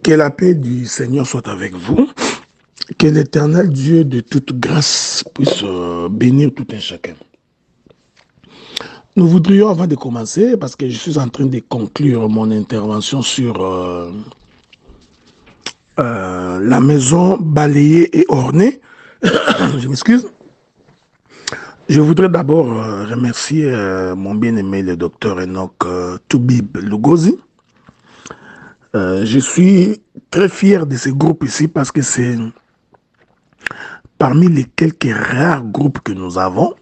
Que la paix du Seigneur soit avec vous. Que l'Éternel Dieu de toute grâce puisse bénir tout un chacun. Nous voudrions, avant de commencer, parce que je suis en train de conclure mon intervention sur la maison balayée et ornée, je m'excuse. Je voudrais d'abord remercier mon bien-aimé, le docteur Enoch Toubib Lugozi. Je suis très fier de ce groupe ici parce que c'est parmi les quelques rares groupes que nous avons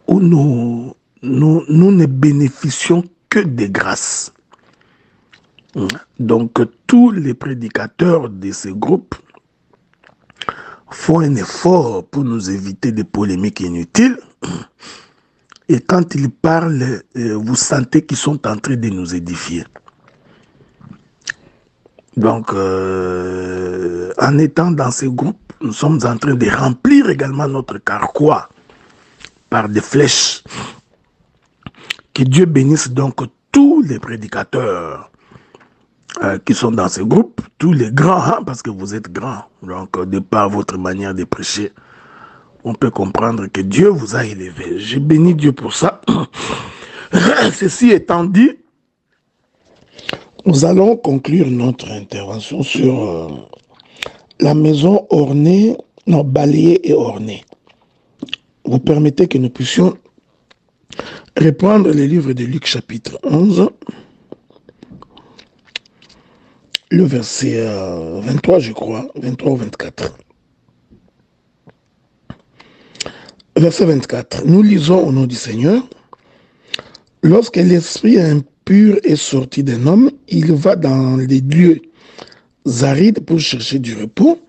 où nous ne bénéficions que des grâces. Donc tous les prédicateurs de ce groupe font un effort pour nous éviter des polémiques inutiles. Et quand ils parlent, vous sentez qu'ils sont en train de nous édifier. Donc, en étant dans ce groupe, nous sommes en train de remplir également notre carquois par des flèches. Que Dieu bénisse donc tous les prédicateurs qui sont dans ce groupe, tous les grands, hein, parce que vous êtes grands. Donc, de par votre manière de prêcher, on peut comprendre que Dieu vous a élevé. Je bénis Dieu pour ça. Ceci étant dit, nous allons conclure notre intervention sur la maison ornée, non, balayée et ornée. Vous permettez que nous puissions reprendre les livres de Luc chapitre 11, le verset 23, je crois, 23 ou 24. Verset 24. Nous lisons au nom du Seigneur. Lorsque l'esprit impur est sorti d'un homme, il va dans les lieux arides pour chercher du repos.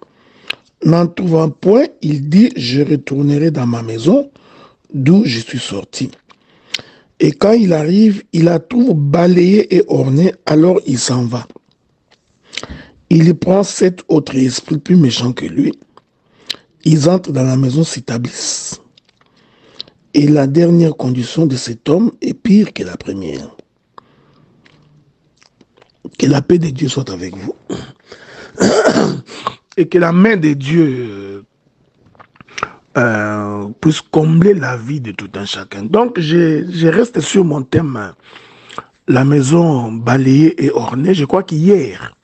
N'en trouvant point, il dit, je retournerai dans ma maison d'où je suis sorti. Et quand il arrive, il la trouve balayée et ornée, alors il s'en va. Il y prend 7 autres esprits plus méchants que lui. Ils entrent dans la maison, s'établissent. Et la dernière condition de cet homme est pire que la première. Que la paix de Dieu soit avec vous. Et que la main de Dieu puisse combler la vie de tout un chacun. Donc, je reste sur mon thème, la maison balayée et ornée. Je crois qu'hier,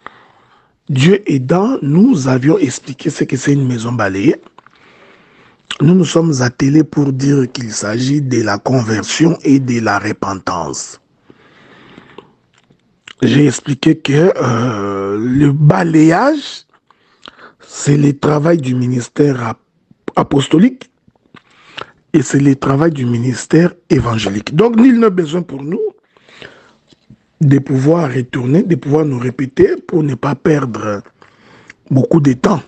Dieu aidant, nous avions expliqué ce que c'est une maison balayée. Nous nous sommes attelés pour dire qu'il s'agit de la conversion et de la repentance. J'ai expliqué que le balayage, c'est le travail du ministère apostolique et c'est le travail du ministère évangélique. Donc, nul n'a besoin pour nous de pouvoir retourner, de pouvoir nous répéter pour ne pas perdre beaucoup de temps.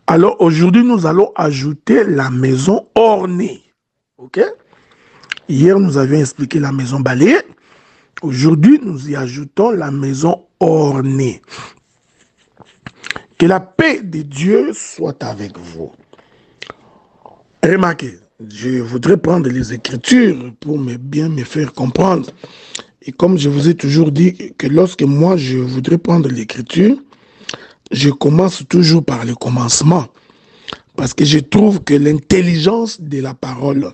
Alors, aujourd'hui, nous allons ajouter la maison ornée. OK? Hier, nous avions expliqué la maison balayée. Aujourd'hui, nous y ajoutons la maison ornée. Que la paix de Dieu soit avec vous. Remarquez, je voudrais prendre les Écritures pour bien me faire comprendre. Et comme je vous ai toujours dit que lorsque moi, je voudrais prendre l'Écriture, je commence toujours par le commencement. Parce que je trouve que l'intelligence de la parole,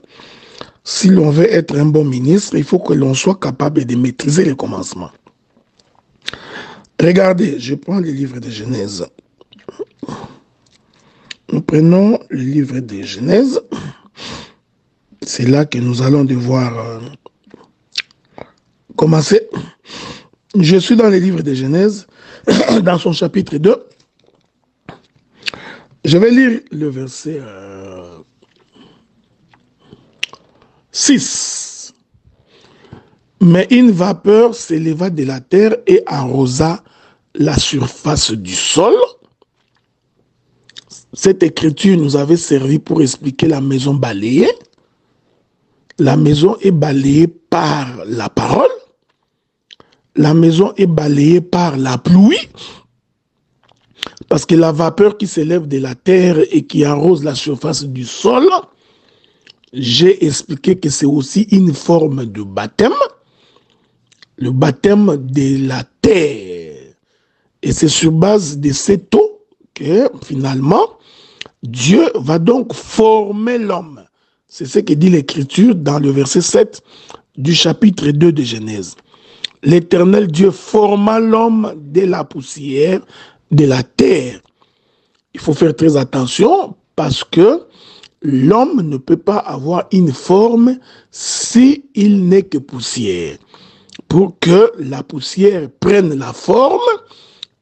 si l'on veut être un bon ministre, il faut que l'on soit capable de maîtriser le commencement. Regardez, je prends le livre de Genèse. Nous prenons le livre de Genèse. C'est là que nous allons devoir commencer. Je suis dans le livre de Genèse, dans son chapitre 2. Je vais lire le verset 6. Mais une vapeur s'éleva de la terre et arrosa la surface du sol. Cette écriture nous avait servi pour expliquer la maison balayée. La maison est balayée par la parole. La maison est balayée par la pluie. Parce que la vapeur qui s'élève de la terre et qui arrose la surface du sol, j'ai expliqué que c'est aussi une forme de baptême. le baptême de la terre. Et c'est sur base de cette eau que finalement, Dieu va donc former l'homme. C'est ce que dit l'Écriture dans le verset 7 du chapitre 2 de Genèse. L'Éternel Dieu forma l'homme de la poussière de la terre. Il faut faire très attention parce que l'homme ne peut pas avoir une forme s'il n'est que poussière. Pour que la poussière prenne la forme,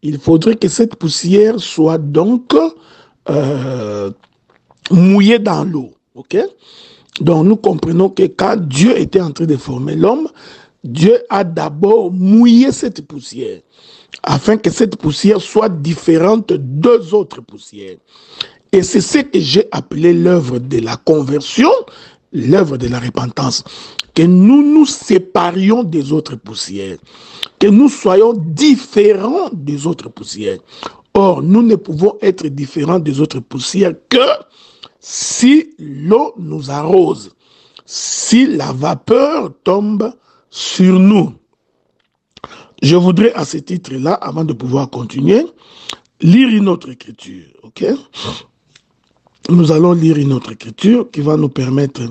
il faudrait que cette poussière soit donc mouillée dans l'eau. Okay? Donc nous comprenons que quand Dieu était en train de former l'homme, Dieu a d'abord mouillé cette poussière afin que cette poussière soit différente des autres poussières. Et c'est ce que j'ai appelé l'œuvre de la conversion, l'œuvre de la repentance. Que nous nous séparions des autres poussières, que nous soyons différents des autres poussières. Or, nous ne pouvons être différents des autres poussières que si l'eau nous arrose, si la vapeur tombe sur nous. Je voudrais à ce titre-là, avant de pouvoir continuer, lire une autre écriture. Ok? Nous allons lire une autre écriture qui va nous permettre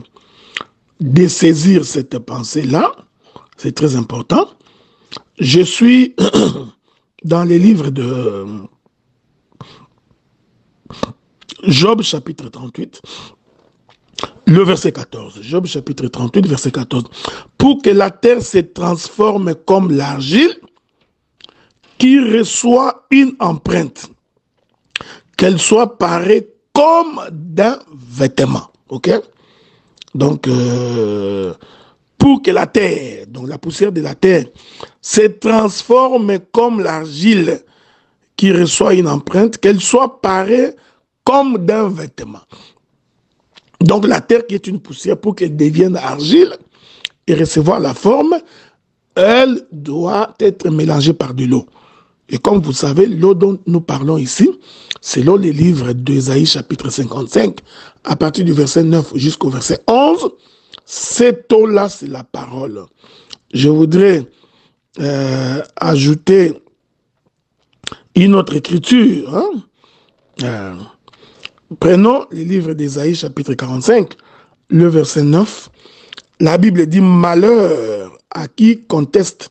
de saisir cette pensée-là. C'est très important. Je suis dans les livres de Job chapitre 38, le verset 14. Job chapitre 38, verset 14. Pour que la terre se transforme comme l'argile qui reçoit une empreinte, qu'elle soit parée comme d'un vêtement. Ok? Donc, pour que la terre, donc la poussière de la terre, se transforme comme l'argile qui reçoit une empreinte, qu'elle soit parée comme d'un vêtement. Donc la terre qui est une poussière, pour qu'elle devienne argile et recevoir la forme, elle doit être mélangée par de l'eau. Et comme vous savez, l'eau dont nous parlons ici, selon les livres d'Ésaïe chapitre 55, à partir du verset 9 jusqu'au verset 11, cette eau-là, c'est la parole. Je voudrais ajouter une autre écriture. Prenons les livres d'Ésaïe chapitre 45, le verset 9. La Bible dit « Malheur à qui conteste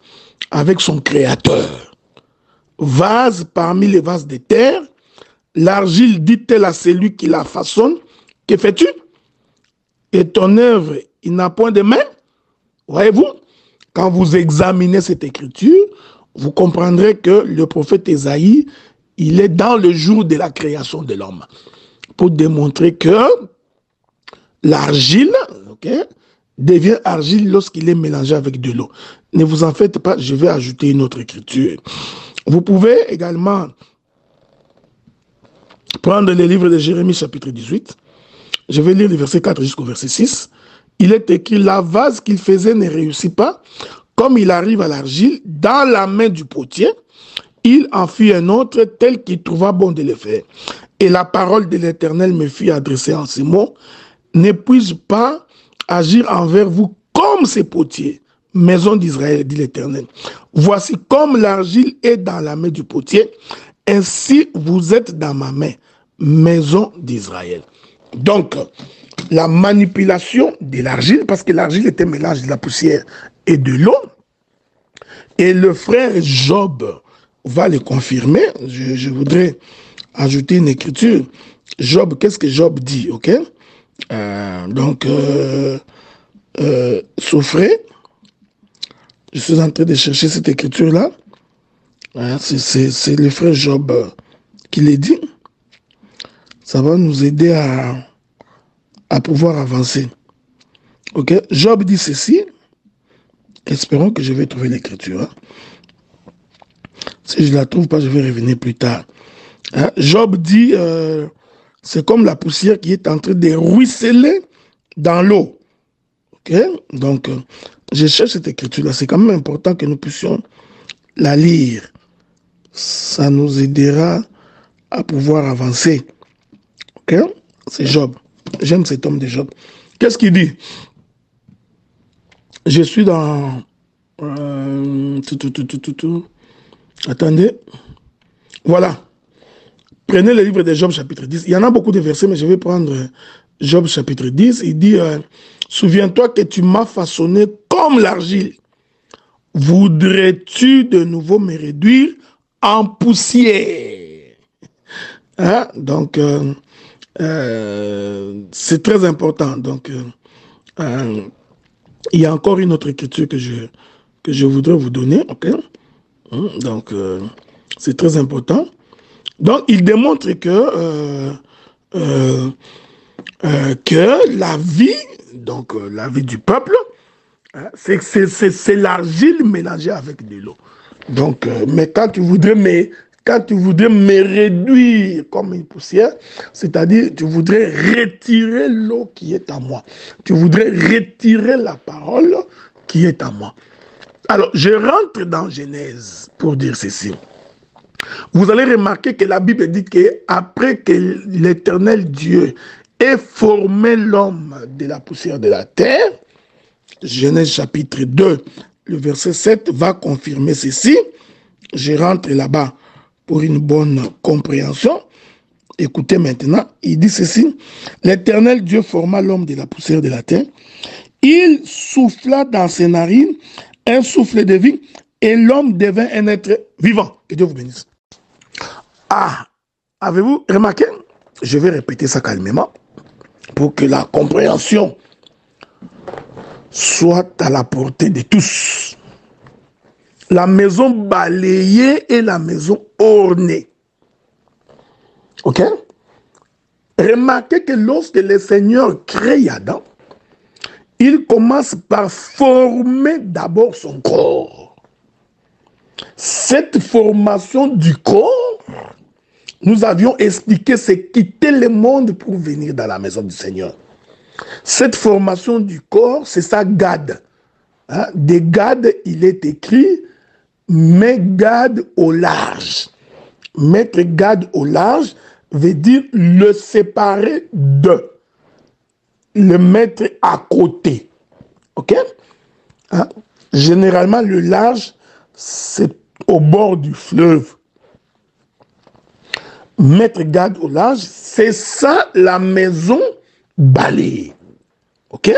avec son Créateur. Vase parmi les vases de terre, l'argile dit-elle à celui qui la façonne, que fais-tu? Et ton œuvre, il n'a point de main. » Voyez-vous, quand vous examinez cette écriture, vous comprendrez que le prophète Ésaïe, il est dans le jour de la création de l'homme, pour démontrer que l'argile, devient argile lorsqu'il est mélangé avec de l'eau. Ne vous en faites pas, je vais ajouter une autre écriture. Vous pouvez également prendre le livre de Jérémie chapitre 18. Je vais lire le verset 4 jusqu'au verset 6. Il est écrit, la vase qu'il faisait ne réussit pas. Comme il arrive à l'argile, dans la main du potier, il en fit un autre tel qu'il trouva bon de le faire. Et la parole de l'Éternel me fut adressée en ces mots. Ne puis-je pas agir envers vous comme ces potiers, maison d'Israël, dit l'Éternel. Voici comme l'argile est dans la main du potier, ainsi vous êtes dans ma main, maison d'Israël. Donc, la manipulation de l'argile, parce que l'argile était un mélange de la poussière et de l'eau, et le frère Job va le confirmer. Je voudrais ajouter une écriture. Job, qu'est-ce que Job dit, ok? Souffrez. Je suis en train de chercher cette écriture-là. C'est le frère Job qui l'a dit. Ça va nous aider à pouvoir avancer. Ok? Job dit ceci. Espérons que je vais trouver l'écriture. Hein. Si je ne la trouve pas, je vais revenir plus tard. Hein? Job dit, c'est comme la poussière qui est en train de ruisseler dans l'eau. Ok? Donc, je cherche cette écriture-là. C'est quand même important que nous puissions la lire. Ça nous aidera à pouvoir avancer. Ok? C'est Job. J'aime cet homme de Job. Qu'est-ce qu'il dit? Je suis dans Attendez. Voilà. Prenez le livre de Job chapitre 10. Il y en a beaucoup de versets, mais je vais prendre Job chapitre 10. Il dit, souviens-toi que tu m'as façonné comme l'argile. Voudrais-tu de nouveau me réduire en poussière? Hein? Donc, c'est très important. Donc, il y a encore une autre écriture que je voudrais vous donner. Okay? Donc, c'est très important. Donc, il démontre que la vie, donc la vie du peuple, hein, c'est l'argile mélangée avec de l'eau. Donc, mais quand tu voudrais me réduire comme une poussière, c'est-à-dire tu voudrais retirer l'eau qui est à moi. Tu voudrais retirer la parole qui est à moi. Alors, je rentre dans Genèse pour dire ceci. Vous allez remarquer que la Bible dit qu'après que l'Éternel Dieu ait formé l'homme de la poussière de la terre, Genèse chapitre 2, le verset 7 va confirmer ceci. Je rentre là-bas pour une bonne compréhension. Écoutez maintenant, il dit ceci. L'Éternel Dieu forma l'homme de la poussière de la terre. Il souffla dans ses narines un souffle de vie et l'homme devint un être vivant. Que Dieu vous bénisse. Ah, avez-vous remarqué? Je vais répéter ça calmement pour que la compréhension soit à la portée de tous. La maison balayée et la maison ornée. Ok? Remarquez que lorsque le Seigneur crée Adam, il commence par former d'abord son corps. Cette formation du corps, nous avions expliqué, c'est quitter le monde pour venir dans la maison du Seigneur. Cette formation du corps, c'est ça Gad. Hein? De Gad, il est écrit, mais Gad au large. Mettre Gad au large veut dire le séparer de. Le mettre à côté. Ok? Hein? Généralement, le large, c'est au bord du fleuve. Mettre Gad au large, c'est ça la maison balayée. Ok?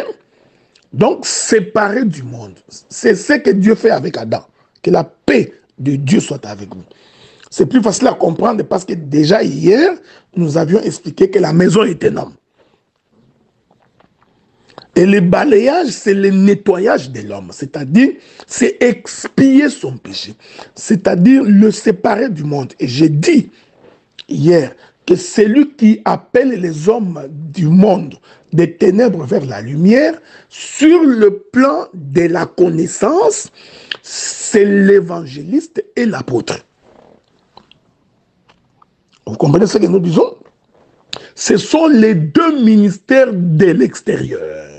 Donc, séparer du monde. C'est ce que Dieu fait avec Adam. Que la paix de Dieu soit avec vous. C'est plus facile à comprendre parce que déjà hier, nous avions expliqué que la maison est énorme. Et le balayage, c'est le nettoyage de l'homme. C'est-à-dire, c'est expier son péché. C'est-à-dire, le séparer du monde. Et j'ai dit hier que celui qui appelle les hommes du monde des ténèbres vers la lumière, sur le plan de la connaissance, c'est l'évangéliste et l'apôtre. Vous comprenez ce que nous disons? Ce sont les deux ministères de l'extérieur.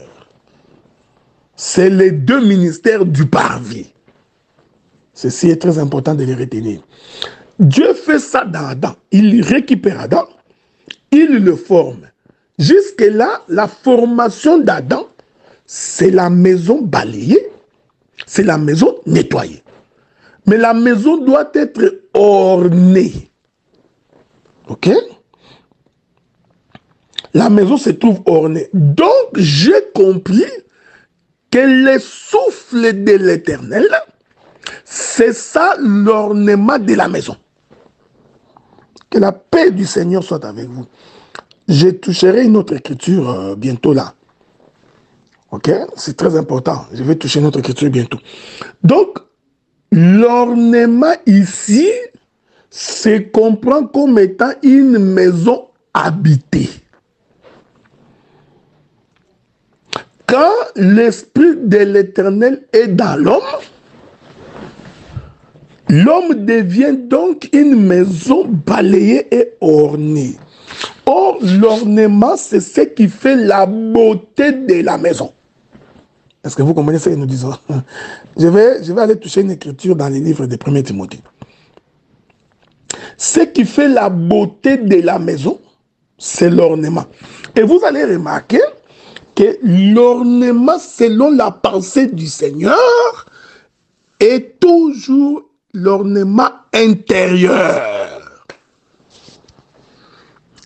C'est les deux ministères du parvis. Ceci est très important de les retenir. Dieu fait ça dans Adam. Il récupère Adam, il le forme. Jusque-là, la formation d'Adam, c'est la maison balayée, c'est la maison nettoyée. Mais la maison doit être ornée. Ok? La maison se trouve ornée. Donc, j'ai compris que le souffle de l'Éternel, c'est ça l'ornement de la maison. Que la paix du Seigneur soit avec vous. Je toucherai une autre écriture bientôt là. Ok? C'est très important. Je vais toucher une autre écriture bientôt. Donc, l'ornement ici se comprend comme étant une maison habitée. Quand l'Esprit de l'Éternel est dans l'homme, l'homme devient donc une maison balayée et ornée. Or, l'ornement, c'est ce qui fait la beauté de la maison. Est-ce que vous comprenez ce que nous disons? Je vais aller toucher une écriture dans les livres de 1 Timothée. Ce qui fait la beauté de la maison, c'est l'ornement. Et vous allez remarquer que l'ornement, selon la pensée du Seigneur, est toujours l'ornement intérieur.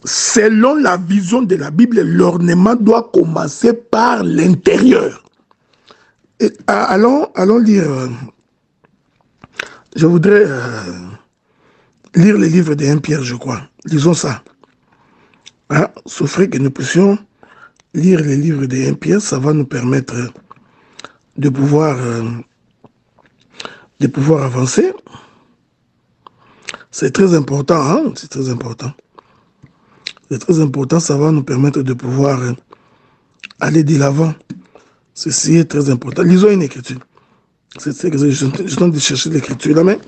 Selon la vision de la Bible, l'ornement doit commencer par l'intérieur. Allons lire. Je voudrais lire les livres de 1 Pierre, je crois. Lisons ça. Ah, sauf que nous puissions lire les livres de 1 Pierre, ça va nous permettre de pouvoir avancer. C'est très important, hein? C'est très important. C'est très important, ça va nous permettre de pouvoir aller de l'avant. Ceci est très important. Lisons une écriture. Je suis en train de chercher l'écriture là, mais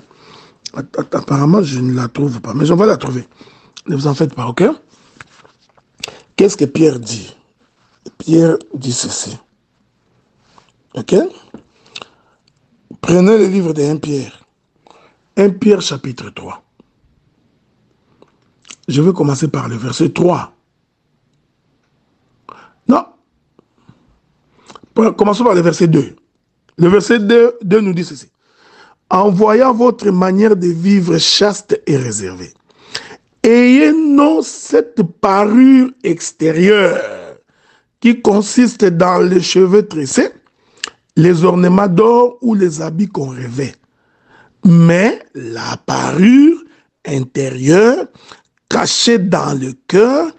apparemment je ne la trouve pas. Mais je vais la trouver. Ne vous en faites pas, ok? Qu'est-ce que Pierre dit? Pierre dit ceci. Ok? Prenez le livre de 1 Pierre. 1 Pierre chapitre 3. Je vais commencer par le verset 3. Non. Commençons par le verset 2. Le verset 2 nous dit ceci. En voyant votre manière de vivre chaste et réservée, ayez non cette parure extérieure qui consiste dans les cheveux tressés, les ornements d'or ou les habits qu'on revêt, mais la parure intérieure cachée dans le cœur,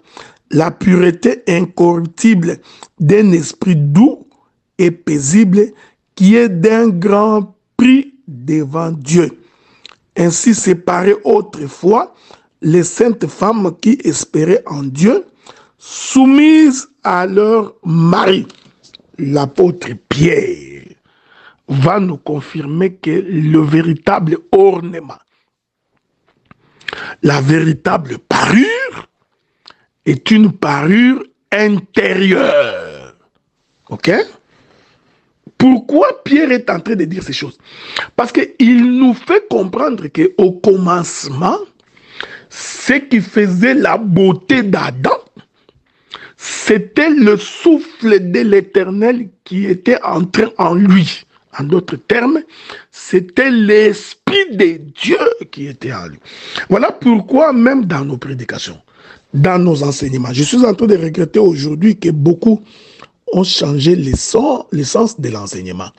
la pureté incorruptible d'un esprit doux et paisible qui est d'un grand prix devant Dieu. Ainsi séparées autrefois les saintes femmes qui espéraient en Dieu, soumises à leur mari. L'apôtre Pierre va nous confirmer que le véritable ornement, la véritable parure est une parure intérieure. Ok? Pourquoi Pierre est en train de dire ces choses? Parce qu'il nous fait comprendre qu'au commencement, ce qui faisait la beauté d'Adam, c'était le souffle de l'Éternel qui était entré en lui. En d'autres termes, c'était l'Esprit de Dieu qui était en lui. Voilà pourquoi même dans nos prédications, dans nos enseignements, je suis en train de regretter aujourd'hui que beaucoup ont changé l'essence de l'enseignement.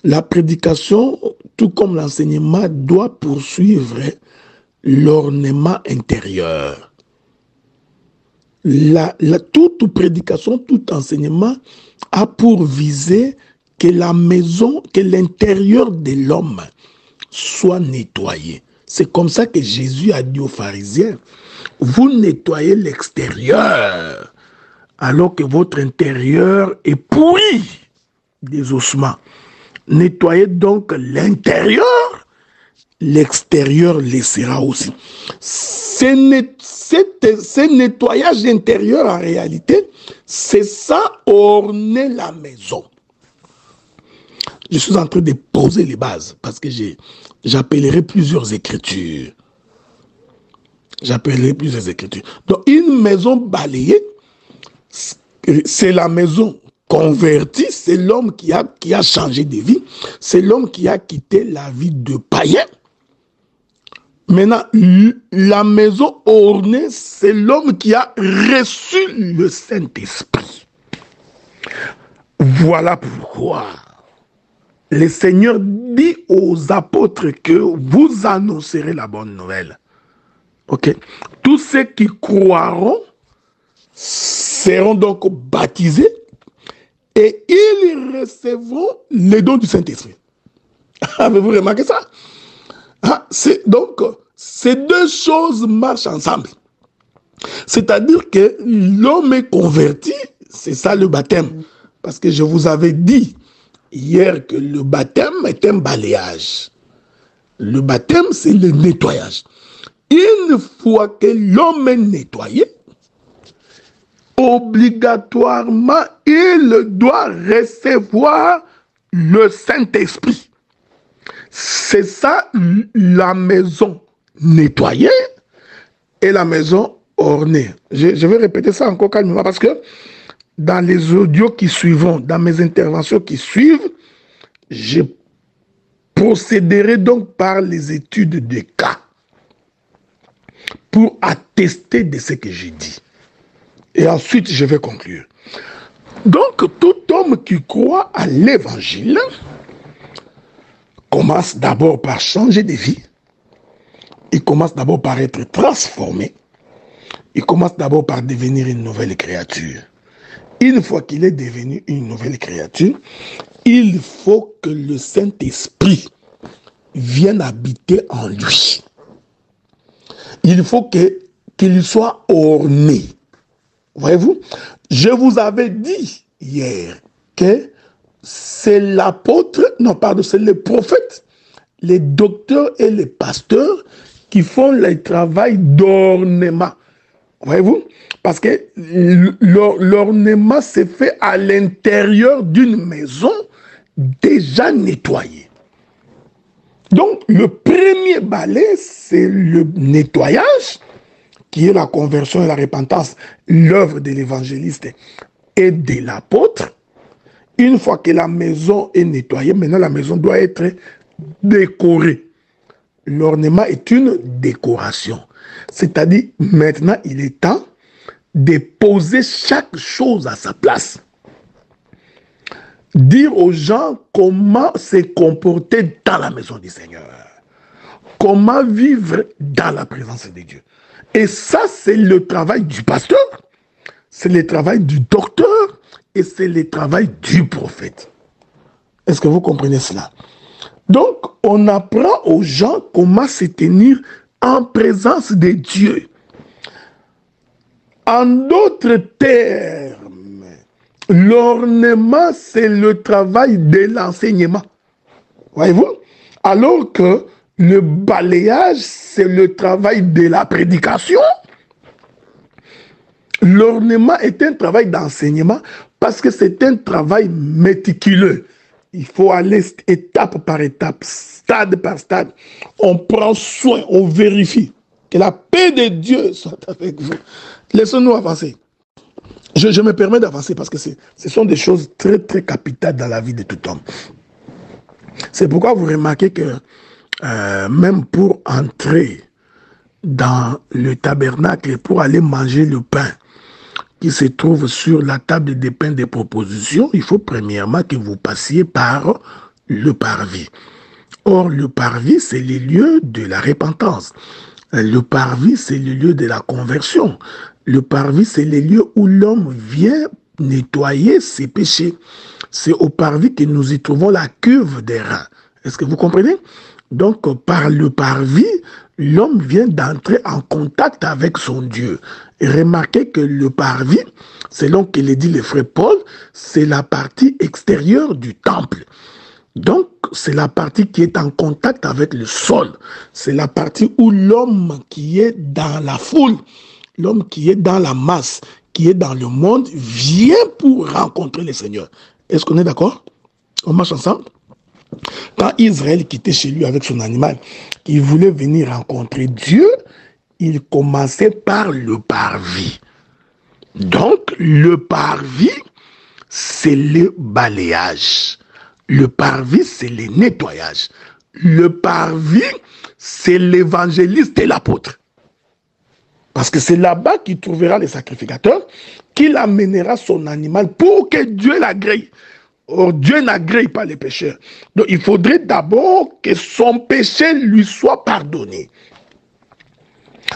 La prédication, tout comme l'enseignement, doit poursuivre l'ornement intérieur. Toute prédication, tout enseignement a pour viser que la maison, que l'intérieur de l'homme soit nettoyé. C'est comme ça que Jésus a dit aux pharisiens, vous nettoyez l'extérieur, alors que votre intérieur est pourri des ossements. Nettoyez donc l'intérieur, l'extérieur le sera aussi. Ce nettoyage intérieur, en réalité, c'est ça orner la maison. Je suis en train de poser les bases, parce que j'appellerai plusieurs écritures. J'appellerai plusieurs écritures. Donc, une maison balayée, c'est la maison convertie, c'est l'homme qui a changé de vie, c'est l'homme qui a quitté la vie de païen. Maintenant, la maison ornée, c'est l'homme qui a reçu le Saint-Esprit. Voilà pourquoi le Seigneur dit aux apôtres que vous annoncerez la bonne nouvelle. Ok? Tous ceux qui croiront seront donc baptisés et ils recevront les dons du Saint-Esprit. Avez-vous remarqué ça? Ah, donc, ces deux choses marchent ensemble. C'est-à-dire que l'homme est converti, c'est ça le baptême. Parce que je vous avais dit hier que le baptême est un balayage. Le baptême, c'est le nettoyage. Une fois que l'homme est nettoyé, obligatoirement, il doit recevoir le Saint-Esprit. C'est ça la maison nettoyée et la maison ornée. Je vais répéter ça encore calmement parce que dans les audios qui suivront, dans mes interventions qui suivent, je procéderai donc par les études de cas pour attester de ce que j'ai dit. Et ensuite, je vais conclure. Donc, tout homme qui croit à l'évangile commence d'abord par changer de vie. Il commence d'abord par être transformé. Il commence d'abord par devenir une nouvelle créature. Une fois qu'il est devenu une nouvelle créature, il faut que le Saint-Esprit vienne habiter en lui. Il faut qu'il soit orné. Voyez-vous, je vous avais dit hier que c'est l'apôtre, non pardon, c'est les prophètes, les docteurs et les pasteurs qui font le travail d'ornement. Voyez-vous, parce que l'ornement s'est fait à l'intérieur d'une maison déjà nettoyée. Donc, le premier balai, c'est le nettoyage, qui est la conversion et la repentance, l'œuvre de l'évangéliste et de l'apôtre. Une fois que la maison est nettoyée, maintenant la maison doit être décorée. L'ornement est une décoration. C'est-à-dire, maintenant, il est temps de poser chaque chose à sa place. Dire aux gens comment se comporter dans la maison du Seigneur. Comment vivre dans la présence de Dieu. Et ça, c'est le travail du pasteur, c'est le travail du docteur et c'est le travail du prophète. Est-ce que vous comprenez cela? Donc, on apprend aux gens comment se tenir en présence de Dieu. En d'autres termes, l'ornement, c'est le travail de l'enseignement. Voyez-vous? Alors que le balayage, c'est le travail de la prédication. L'ornement est un travail d'enseignement parce que c'est un travail méticuleux. Il faut aller étape par étape, stade par stade. On prend soin, on vérifie. Que la paix de Dieu soit avec vous. Laissons-nous avancer. Je me permets d'avancer parce que ce sont des choses très, très capitales dans la vie de tout homme. C'est pourquoi vous remarquez que même pour entrer dans le tabernacle, pour aller manger le pain qui se trouve sur la table des pains des propositions, il faut premièrement que vous passiez par le parvis. Or, le parvis, c'est le lieu de la repentance. Le parvis, c'est le lieu de la conversion. Le parvis, c'est le lieu où l'homme vient nettoyer ses péchés. C'est au parvis que nous y trouvons la cuve des reins. Est-ce que vous comprenez? Donc, par le parvis, l'homme vient d'entrer en contact avec son Dieu. Et remarquez que le parvis, selon que le dit le frère Paul, c'est la partie extérieure du temple. Donc, c'est la partie qui est en contact avec le sol. C'est la partie où l'homme qui est dans la foule, l'homme qui est dans la masse, qui est dans le monde, vient pour rencontrer le Seigneur. Est-ce qu'on est d'accord? On marche ensemble? Quand Israël quittait chez lui avec son animal, il voulait venir rencontrer Dieu, il commençait par le parvis. Donc, le parvis, c'est le balayage. Le parvis, c'est le nettoyage. Le parvis, c'est l'évangéliste et l'apôtre. Parce que c'est là-bas qu'il trouvera le sacrificateur, qu'il amènera son animal pour que Dieu l'agrée. Or, Dieu n'agrée pas les pécheurs. Donc, il faudrait d'abord que son péché lui soit pardonné.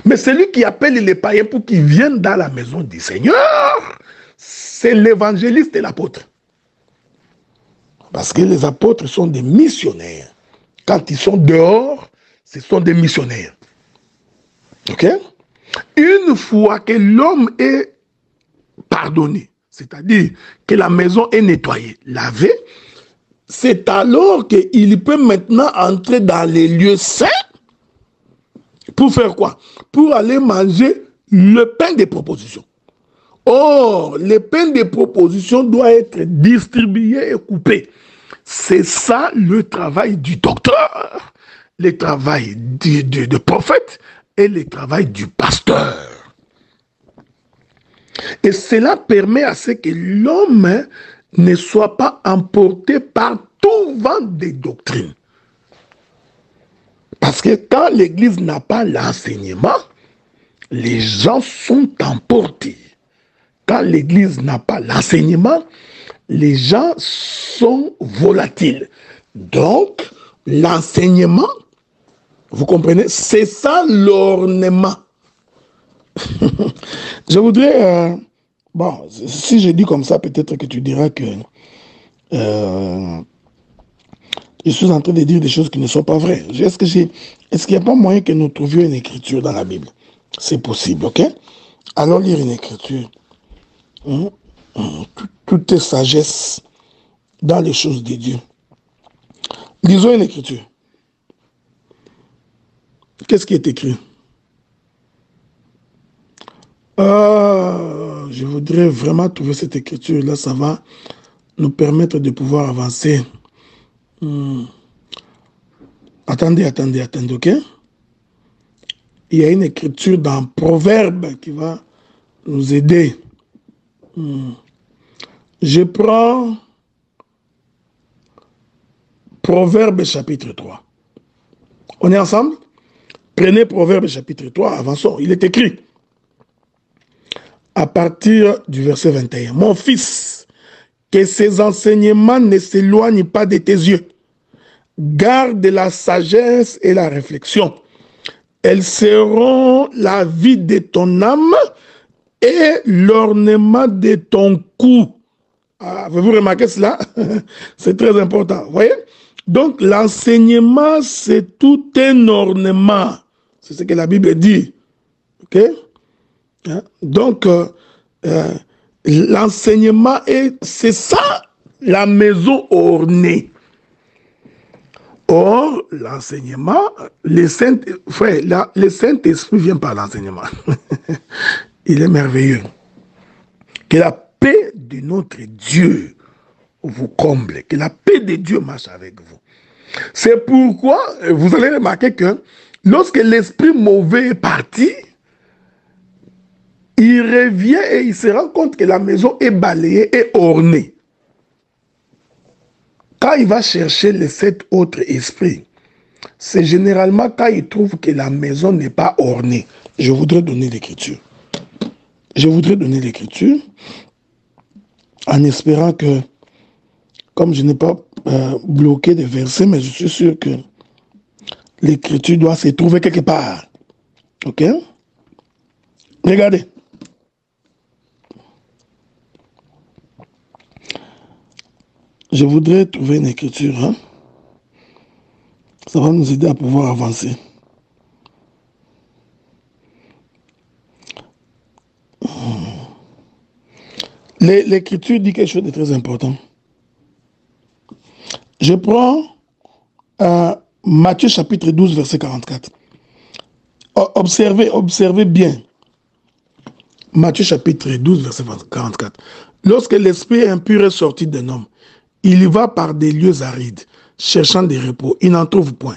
Mais celui qui appelle les païens pour qu'ils viennent dans la maison du Seigneur, c'est l'évangéliste et l'apôtre. Parce que les apôtres sont des missionnaires. Quand ils sont dehors, ce sont des missionnaires. Ok? Une fois que l'homme est pardonné, c'est-à-dire que la maison est nettoyée, lavée, c'est alors qu'il peut maintenant entrer dans les lieux saints pour faire quoi? Pour aller manger le pain des propositions. Or, le pain des propositions doit être distribué et coupé. C'est ça le travail du docteur, le travail du prophète et le travail du pasteur. Et cela permet à ce que l'homme ne soit pas emporté par tout vent des doctrines. Parce que quand l'église n'a pas l'enseignement, les gens sont emportés. Quand l'église n'a pas l'enseignement, les gens sont volatiles. Donc, l'enseignement, vous comprenez, c'est ça l'ornement. Je voudrais, bon, si je dis comme ça, peut-être que tu diras que je suis en train de dire des choses qui ne sont pas vraies. Est-ce qu'il n'y a pas moyen que nous trouvions une écriture dans la Bible? C'est possible, ok? Alors lire une écriture. Tout est sagesse dans les choses de Dieu. Lisons une écriture. Qu'est-ce qui est écrit? Je voudrais vraiment trouver cette écriture-là. Ça va nous permettre de pouvoir avancer. Attendez, ok? Il y a une écriture dans Proverbe qui va nous aider. Je prends Proverbe chapitre 3. On est ensemble? Prenez Proverbe chapitre 3, avançons. Il est écrit à partir du verset 21. Mon fils, que ces enseignements ne s'éloignent pas de tes yeux. Garde la sagesse et la réflexion. Elles seront la vie de ton âme et l'ornement de ton cou. Avez-vous remarqué cela? C'est très important. Vous voyez? Donc, l'enseignement, c'est tout un ornement. C'est ce que la Bible dit. OK? Donc, l'enseignement, c'est ça, la maison ornée. Or, l'enseignement, le Saint-Esprit vient par l'enseignement. Il est merveilleux. Que la paix de notre Dieu vous comble. Que la paix de Dieu marche avec vous. C'est pourquoi, vous allez remarquer que lorsque l'esprit mauvais est parti, il revient et il se rend compte que la maison est balayée et ornée. Quand il va chercher les 7 autres esprits, c'est généralement quand il trouve que la maison n'est pas ornée. Je voudrais donner l'écriture. Je voudrais donner l'écriture en espérant que, comme je n'ai pas bloqué de versets, mais je suis sûr que l'écriture doit se trouver quelque part. Ok? Regardez. Je voudrais trouver une écriture. Hein? Ça va nous aider à pouvoir avancer. L'écriture dit quelque chose de très important. Je prends Matthieu chapitre 12, verset 44. Observez bien. Matthieu chapitre 12, verset 44. Lorsque l'esprit impur est sorti d'un homme, il y va par des lieux arides, cherchant des repos. Il n'en trouve point.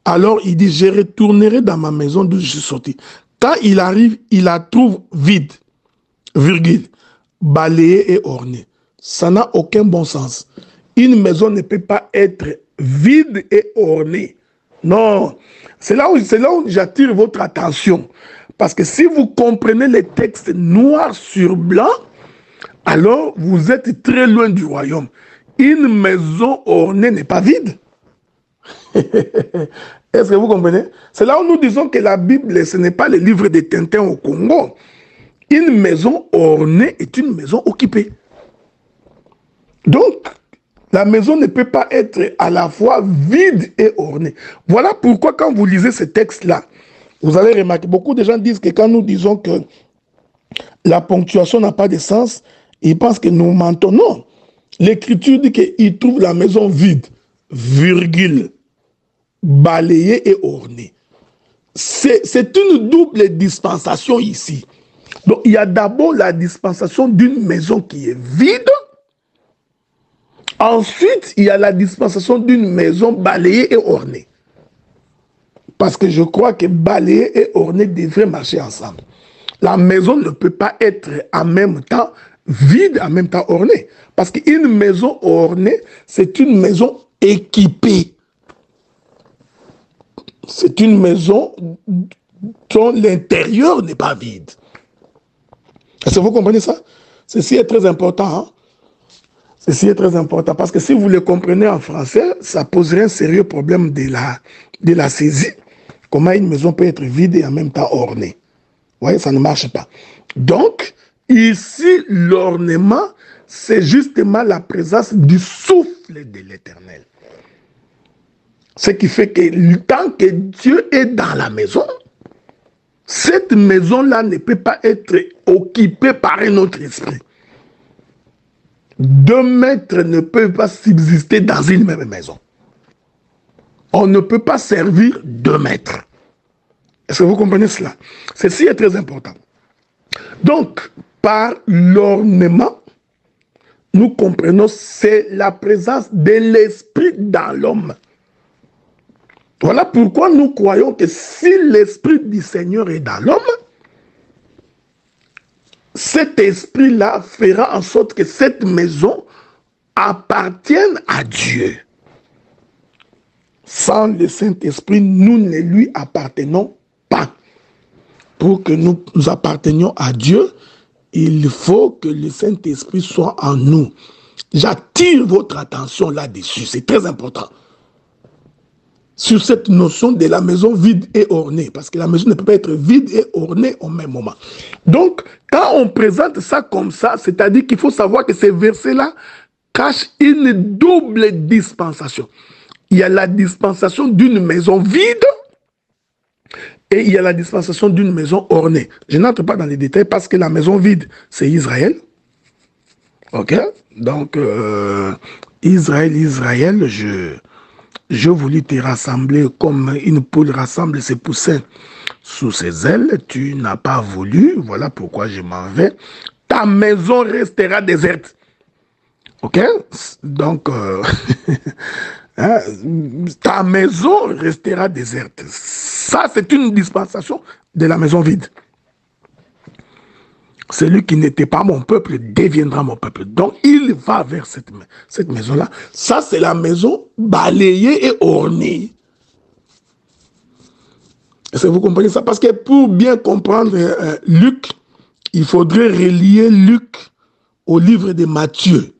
Alors il dit, je retournerai dans ma maison d'où je suis sorti. Quand il arrive, il la trouve vide, virgule, balayée et ornée. Ça n'a aucun bon sens. Une maison ne peut pas être vide et ornée. Non, c'est là où j'attire votre attention. Parce que si vous comprenez les textes noir sur blanc, alors vous êtes très loin du royaume. Une maison ornée n'est pas vide. Est-ce que vous comprenez? C'est là où nous disons que la Bible, ce n'est pas le livre de Tintin au Congo. Une maison ornée est une maison occupée. Donc, la maison ne peut pas être à la fois vide et ornée. Voilà pourquoi quand vous lisez ce texte-là, vous allez remarquer, beaucoup de gens disent que quand nous disons que la ponctuation n'a pas de sens, ils pensent que nous mentons. Non. L'écriture dit qu'il trouve la maison vide, virgule, balayée et ornée. C'est une double dispensation ici. Donc, il y a d'abord la dispensation d'une maison qui est vide. Ensuite, il y a la dispensation d'une maison balayée et ornée. Parce que je crois que balayée et ornée devraient marcher ensemble. La maison ne peut pas être en même temps vide, en même temps ornée. Parce qu'une maison ornée, c'est une maison équipée. c'est une maison dont l'intérieur n'est pas vide. Est-ce que vous comprenez ça? Ceci est très important. Hein? Ceci est très important parce que si vous le comprenez en français, ça poserait un sérieux problème de la saisie. Comment une maison peut être vide et en même temps ornée? Vous voyez, ça ne marche pas. Donc, ici, l'ornement, c'est justement la présence du souffle de l'Éternel. Ce qui fait que tant que Dieu est dans la maison, cette maison-là ne peut pas être occupée par un autre esprit. 2 maîtres ne peuvent pas subsister dans une même maison. On ne peut pas servir 2 maîtres. Est-ce que vous comprenez cela? Ceci est très important. Donc, par l'ornement, nous comprenons c'est la présence de l'esprit dans l'homme. Voilà pourquoi nous croyons que si l'esprit du Seigneur est dans l'homme, cet esprit-là fera en sorte que cette maison appartienne à Dieu. Sans le Saint-Esprit, nous ne lui appartenons pas. Pour que nous appartenions à Dieu, il faut que le Saint-Esprit soit en nous. J'attire votre attention là-dessus, c'est très important. Sur cette notion de la maison vide et ornée, parce que la maison ne peut pas être vide et ornée au même moment. Donc, quand on présente ça comme ça, c'est-à-dire qu'il faut savoir que ces versets-là cachent une double dispensation. Il y a la dispensation d'une maison vide et il y a la dispensation d'une maison ornée. Je n'entre pas dans les détails parce que la maison vide, c'est Israël. Ok? Donc, Israël, je voulus te rassembler comme une poule rassemble ses poussins sous ses ailes. Tu n'as pas voulu. Voilà pourquoi je m'en vais. Ta maison restera déserte. Ok? Donc, hein, ta maison restera déserte. Ça, c'est une dispensation de la maison vide. Celui qui n'était pas mon peuple deviendra mon peuple. Donc, il va vers cette maison-là. Ça, c'est la maison balayée et ornée. Est-ce que vous comprenez ça? Parce que pour bien comprendre Luc, il faudrait relier Luc au livre de Matthieu.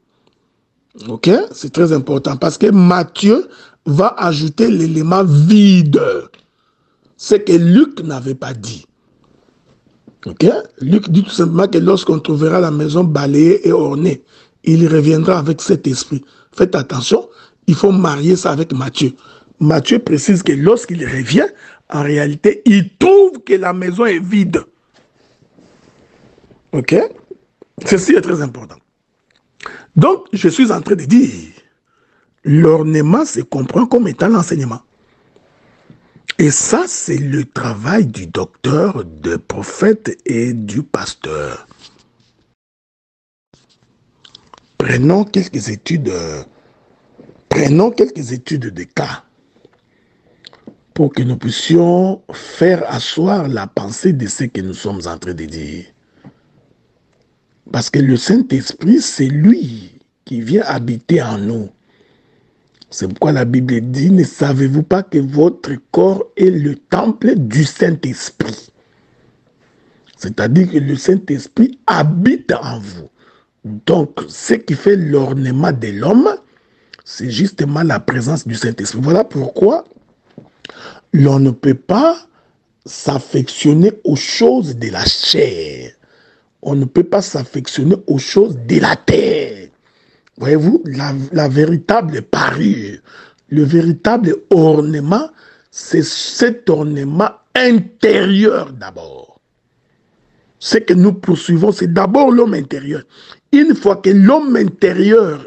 Ok? C'est très important parce que Matthieu va ajouter l'élément vide. Ce que Luc n'avait pas dit. Ok? Luc dit tout simplement que lorsqu'on trouvera la maison balayée et ornée, il reviendra avec cet esprit. Faites attention, il faut marier ça avec Matthieu. Matthieu précise que lorsqu'il revient, en réalité, il trouve que la maison est vide. Ok? Ceci est très important. Donc, je suis en train de dire, l'ornement se comprend comme étant l'enseignement. Et ça, c'est le travail du docteur, du prophète et du pasteur. Prenons quelques études de cas pour que nous puissions faire asseoir la pensée de ce que nous sommes en train de dire. Parce que le Saint-Esprit, c'est lui qui vient habiter en nous. C'est pourquoi la Bible dit, ne savez-vous pas que votre corps est le temple du Saint-Esprit? C'est-à-dire que le Saint-Esprit habite en vous. Donc, ce qui fait l'ornement de l'homme, c'est justement la présence du Saint-Esprit. Voilà pourquoi l'on ne peut pas s'affectionner aux choses de la chair. On ne peut pas s'affectionner aux choses de la terre. Voyez-vous, la véritable parure, le véritable ornement, c'est cet ornement intérieur d'abord. Ce que nous poursuivons, c'est d'abord l'homme intérieur. Une fois que l'homme intérieur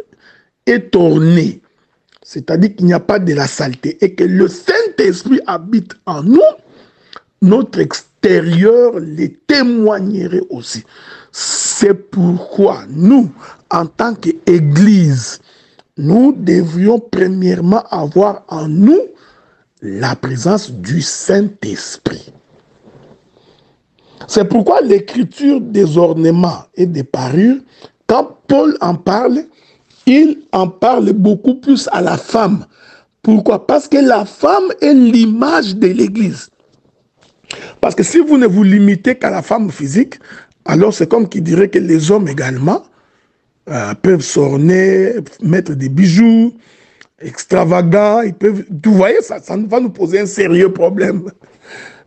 est orné, c'est-à-dire qu'il n'y a pas de la saleté, et que le Saint-Esprit habite en nous, notre extérieur les témoignerait aussi. C'est pourquoi nous, en tant qu'Église, nous devrions premièrement avoir en nous la présence du Saint-Esprit. C'est pourquoi l'écriture des ornements et des parures, quand Paul en parle, il en parle beaucoup plus à la femme, Pourquoi? Parce que la femme est l'image de l'Église. Parce que si vous ne vous limitez qu'à la femme physique, alors c'est comme qui dirait que les hommes également peuvent s'orner, mettre des bijoux extravagants, ils peuvent, vous voyez, ça va nous poser un sérieux problème.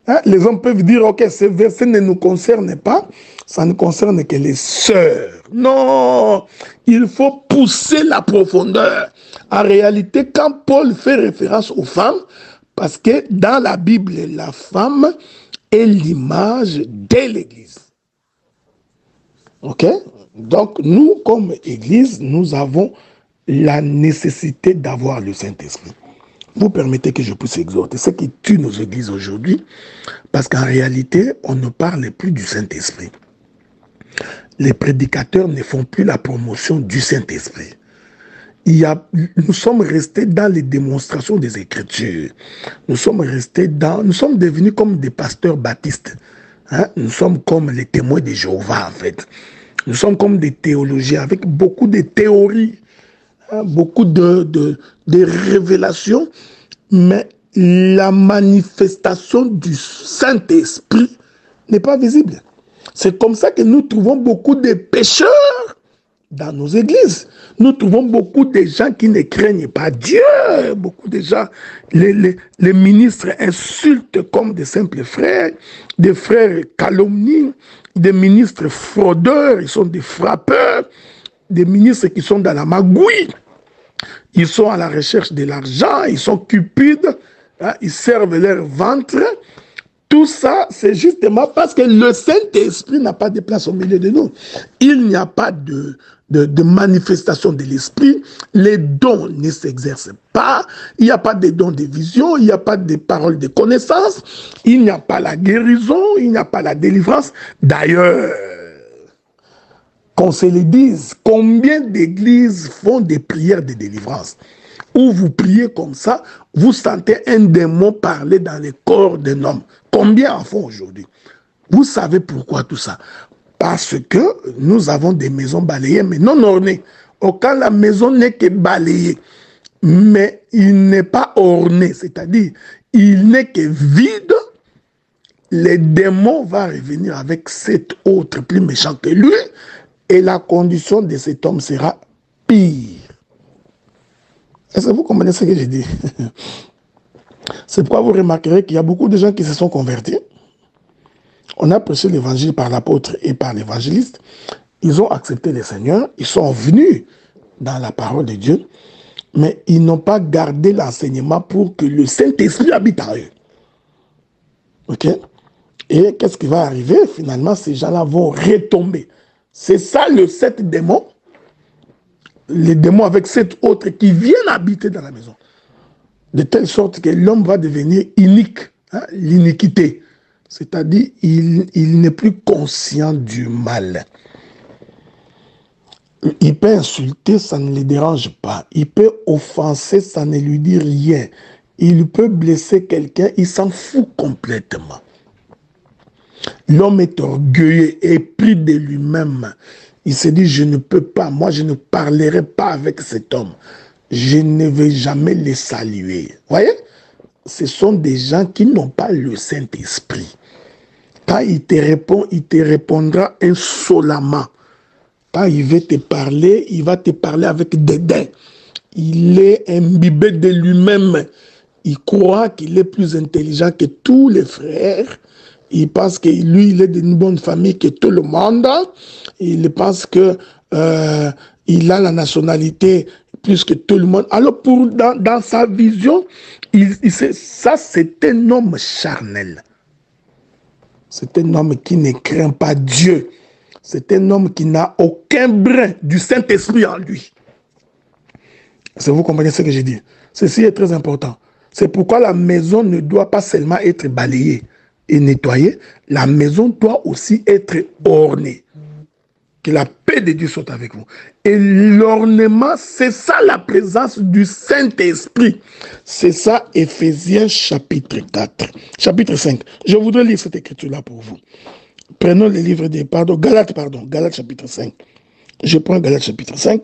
Hein? Les hommes peuvent dire, ok, ce verset ne nous concerne pas, ça ne concerne que les sœurs. Non, il faut pousser la profondeur. En réalité, quand Paul fait référence aux femmes, parce que dans la Bible, la femme est l'image de l'Église. Ok? Donc, nous, comme Église, nous avons la nécessité d'avoir le Saint-Esprit. Vous permettez que je puisse exhorter ce qui tue nos églises aujourd'hui, parce qu'en réalité, on ne parle plus du Saint-Esprit. Les prédicateurs ne font plus la promotion du Saint-Esprit. Nous sommes restés dans les démonstrations des Écritures. Nous sommes devenus comme des pasteurs baptistes. Hein? Nous sommes comme les témoins de Jéhovah, en fait. Nous sommes comme des théologiens avec beaucoup de théories, hein? Beaucoup de révélations, mais la manifestation du Saint-Esprit n'est pas visible. C'est comme ça que nous trouvons beaucoup de pécheurs dans nos églises. Nous trouvons beaucoup de gens qui ne craignent pas Dieu. Beaucoup de gens, les ministres insultent comme des simples frères, des frères calomnient, des ministres fraudeurs, ils sont des frappeurs, des ministres qui sont dans la magouille. Ils sont à la recherche de l'argent, ils sont cupides, hein, ils servent leur ventre. Tout ça, c'est justement parce que le Saint-Esprit n'a pas de place au milieu de nous. Il n'y a pas de manifestation de l'Esprit. Les dons ne s'exercent pas. Il n'y a pas de dons de vision. Il n'y a pas de paroles de connaissance. Il n'y a pas la guérison. Il n'y a pas la délivrance. D'ailleurs, qu'on se le dise, combien d'églises font des prières de délivrance? Où vous priez comme ça, vous sentez un démon parler dans le corps d'un homme. Combien en font aujourd'hui? Vous savez pourquoi tout ça? Parce que nous avons des maisons balayées, mais non ornées. Quand la maison n'est que balayée, mais il n'est pas orné, c'est-à-dire il n'est que vide, les démons vont revenir avec cet autre plus méchant que lui, et la condition de cet homme sera pire. Est-ce que vous comprenez ce que j'ai dit? C'est pourquoi vous remarquerez qu'il y a beaucoup de gens qui se sont convertis. On a prêché l'évangile par l'apôtre et par l'évangéliste. Ils ont accepté le Seigneur, ils sont venus dans la parole de Dieu, mais ils n'ont pas gardé l'enseignement pour que le Saint-Esprit habite en eux. Ok? Et qu'est-ce qui va arriver? Finalement, ces gens-là vont retomber. C'est ça le 7 démons. Les démons avec 7 autres qui viennent habiter dans la maison. De telle sorte que l'homme va devenir inique, hein, l'iniquité. C'est-à-dire, il n'est plus conscient du mal. Il peut insulter, ça ne le dérange pas. Il peut offenser, ça ne lui dit rien. Il peut blesser quelqu'un, il s'en fout complètement. L'homme est orgueilleux, épris de lui-même. Il se dit, je ne peux pas, moi je ne parlerai pas avec cet homme. Je ne vais jamais le saluer. Vous voyez? Ce sont des gens qui n'ont pas le Saint-Esprit. Quand il te répond, il te répondra insolemment. Quand il veut te parler, il va te parler avec dédain. Il est imbibé de lui-même. Il croit qu'il est plus intelligent que tous les frères. Il pense que lui, il est d'une bonne famille que tout le monde. Il pense que il a la nationalité plus que tout le monde. Alors, dans sa vision, ça, c'est un homme charnel. C'est un homme qui ne craint pas Dieu. C'est un homme qui n'a aucun brin du Saint-Esprit en lui. Est-ce que vous comprenez ce que je dis? Ceci est très important. C'est pourquoi la maison ne doit pas seulement être balayée et nettoyée. La maison doit aussi être ornée. Que la paix de Dieu soit avec vous. Et l'ornement, c'est ça la présence du Saint-Esprit. C'est ça, Éphésiens chapitre 4. Chapitre 5. Je voudrais lire cette écriture-là pour vous. Prenons le livre des... Galates chapitre 5. Je prends Galates chapitre 5,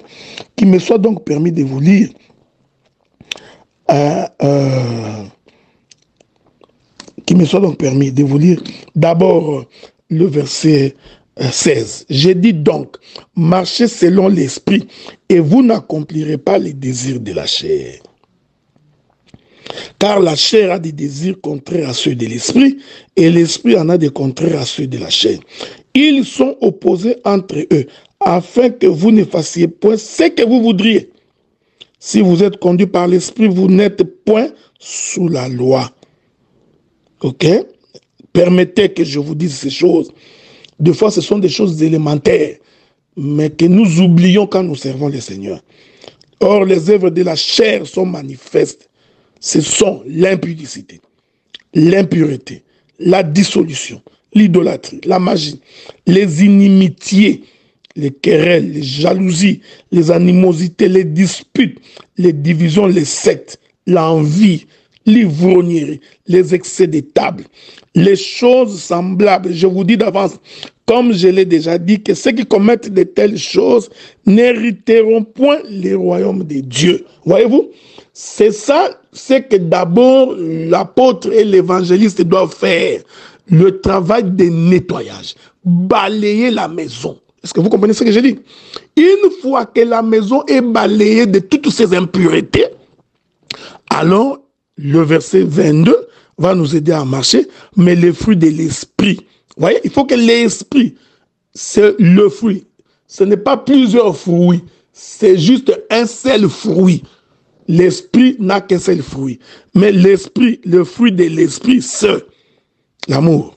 qui me soit donc permis de vous lire qu'il me soit donc permis de vous lire d'abord le verset 16. J'ai dit donc, marchez selon l'esprit et vous n'accomplirez pas les désirs de la chair. Car la chair a des désirs contraires à ceux de l'esprit et l'esprit en a des contraires à ceux de la chair. Ils sont opposés entre eux afin que vous ne fassiez point ce que vous voudriez. Si vous êtes conduit par l'esprit, vous n'êtes point sous la loi. Ok? Permettez que je vous dise ces choses. Des fois, ce sont des choses élémentaires, mais que nous oublions quand nous servons le Seigneur. Or, les œuvres de la chair sont manifestes. Ce sont l'impudicité, l'impureté, la dissolution, l'idolâtrie, la magie, les inimitiés, les querelles, les jalousies, les animosités, les disputes, les divisions, les sectes, l'envie, l'ivrognerie, les excès de table, les choses semblables. Je vous dis d'avance, comme je l'ai déjà dit, que ceux qui commettent de telles choses n'hériteront point les royaumes de Dieu. Voyez-vous? C'est ça, c'est que d'abord l'apôtre et l'évangéliste doivent faire le travail de nettoyage, balayer la maison. Est-ce que vous comprenez ce que je dis? Une fois que la maison est balayée de toutes ces impuretés, alors le verset 22 va nous aider à marcher, mais les fruits de l'esprit. Vous voyez, il faut que l'esprit, c'est le fruit. Ce n'est pas plusieurs fruits, c'est juste un seul fruit. L'esprit n'a qu'un seul fruit. Mais l'esprit, le fruit de l'esprit, c'est l'amour,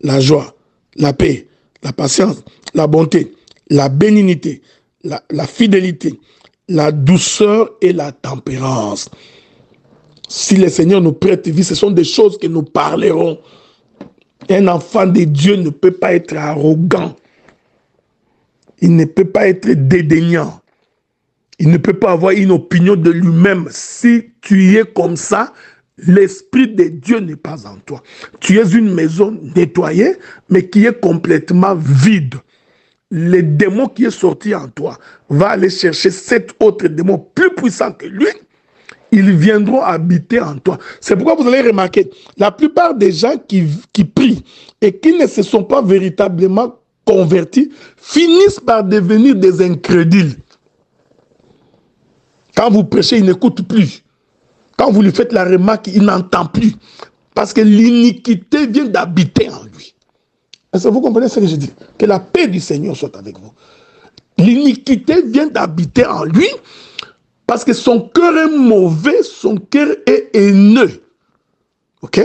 la joie, la paix, la patience, la bonté, la bénignité, la fidélité, la douceur et la tempérance. Si le Seigneur nous prête vie, ce sont des choses que nous parlerons. Un enfant de Dieu ne peut pas être arrogant. Il ne peut pas être dédaignant. Il ne peut pas avoir une opinion de lui-même. Si tu es comme ça, l'Esprit de Dieu n'est pas en toi. Tu es une maison nettoyée, mais qui est complètement vide. Le démon qui est sorti en toi va aller chercher 7 autres démons plus puissants que lui. Ils viendront habiter en toi. C'est pourquoi vous allez remarquer, la plupart des gens qui prient et qui ne se sont pas véritablement convertis finissent par devenir des incrédules. Quand vous prêchez, il n'écoute plus. Quand vous lui faites la remarque, il n'entend plus. Parce que l'iniquité vient d'habiter en lui. Est-ce que vous comprenez ce que je dis? Que la paix du Seigneur soit avec vous. L'iniquité vient d'habiter en lui parce que son cœur est mauvais, son cœur est haineux. Ok?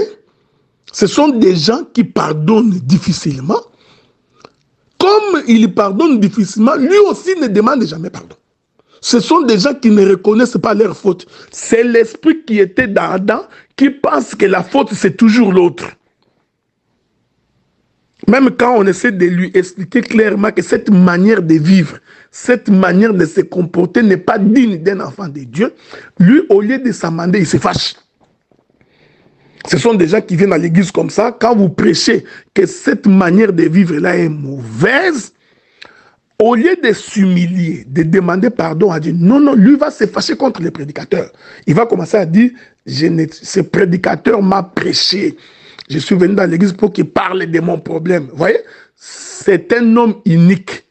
Ce sont des gens qui pardonnent difficilement. Comme il pardonne difficilement, lui aussi ne demande jamais pardon. Ce sont des gens qui ne reconnaissent pas leur faute. C'est l'esprit qui était dans Adam qui pense que la faute, c'est toujours l'autre. Même quand on essaie de lui expliquer clairement que cette manière de vivre, cette manière de se comporter n'est pas digne d'un enfant de Dieu, lui, au lieu de s'amender, il se fâche. Ce sont des gens qui viennent à l'église comme ça. Quand vous prêchez que cette manière de vivre-là est mauvaise, au lieu de s'humilier, de demander pardon, à Dieu, non, non, lui va se fâcher contre le prédicateur. Il va commencer à dire, ce prédicateur m'a prêché. Je suis venu dans l'église pour qu'il parle de mon problème. Vous voyez, c'est un homme inique.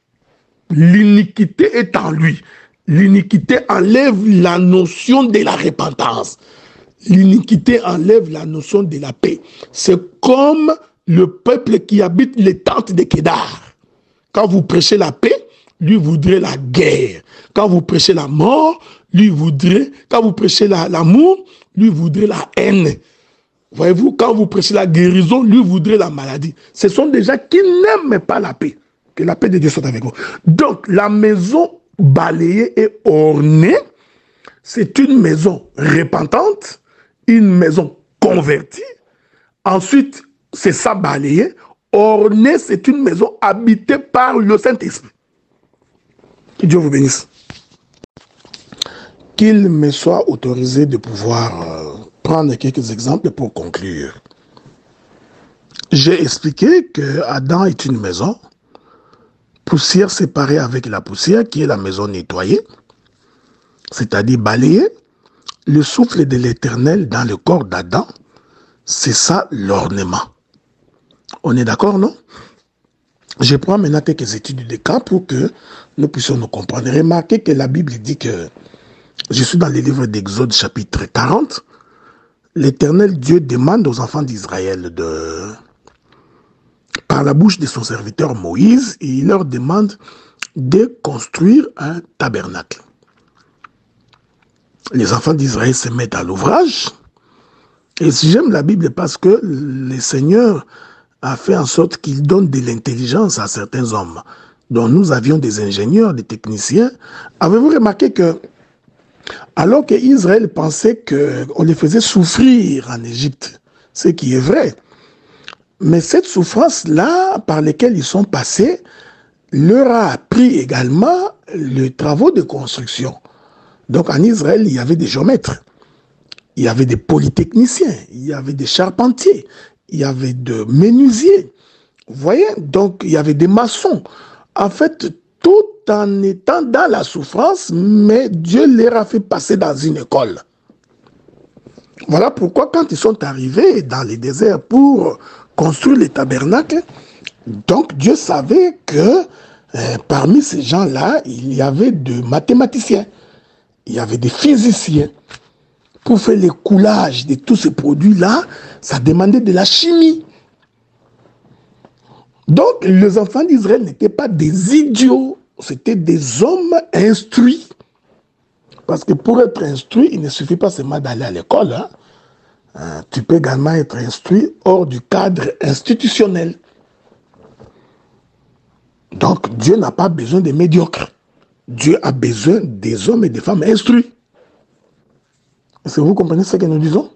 L'iniquité est en lui. L'iniquité enlève la notion de la repentance. L'iniquité enlève la notion de la paix. C'est comme le peuple qui habite les tentes de Kédar. Quand vous prêchez la paix, lui voudrait la guerre. Quand vous prêchez la mort, lui voudrait, quand vous prêchez l'amour, lui voudrait la haine. Voyez-vous, quand vous prêchez la guérison, lui voudrait la maladie. Ce sont des gens qui n'aiment pas la paix. Que la paix de Dieu soit avec vous. Donc, la maison balayée et ornée, c'est une maison repentante, une maison convertie. Ensuite, c'est ça balayé. Ornée, c'est une maison habitée par le Saint-Esprit. Que Dieu vous bénisse. Qu'il me soit autorisé de pouvoir prendre quelques exemples pour conclure. J'ai expliqué que Adam est une maison, poussière séparée avec la poussière, qui est la maison nettoyée, c'est-à-dire balayée. le souffle de l'Éternel dans le corps d'Adam, c'est ça l'ornement. On est d'accord, non? Je prends maintenant quelques études de cas pour que nous puissions nous comprendre. Remarquez que la Bible dit que, je suis dans le livre d'Exode chapitre 40, l'Éternel Dieu demande aux enfants d'Israël par la bouche de son serviteur Moïse, et il leur demande de construire un tabernacle. Les enfants d'Israël se mettent à l'ouvrage. Et j'aime la Bible parce que le Seigneur a fait en sorte qu'il donne de l'intelligence à certains hommes. Donc nous avions des ingénieurs, des techniciens. Avez-vous remarqué que, alors qu'Israël pensait qu'on les faisait souffrir en Égypte, ce qui est vrai, mais cette souffrance-là, par laquelle ils sont passés, leur a appris également les travaux de construction. Donc en Israël, il y avait des géomètres, il y avait des polytechniciens, il y avait des charpentiers, il y avait des menuisiers. Vous voyez? Donc il y avait des maçons. En fait, tout en étant dans la souffrance, mais Dieu leur a fait passer dans une école. Voilà pourquoi quand ils sont arrivés dans les déserts pour construire les tabernacles, donc Dieu savait que parmi ces gens-là, il y avait des mathématiciens, il y avait des physiciens. Pour faire le coulage de tous ces produits-là, ça demandait de la chimie. Donc, les enfants d'Israël n'étaient pas des idiots, c'était des hommes instruits. Parce que pour être instruit, il ne suffit pas seulement d'aller à l'école. Tu peux également être instruit hors du cadre institutionnel. Donc, Dieu n'a pas besoin des médiocres. Dieu a besoin des hommes et des femmes instruits. Est-ce que vous comprenez ce que nous disons?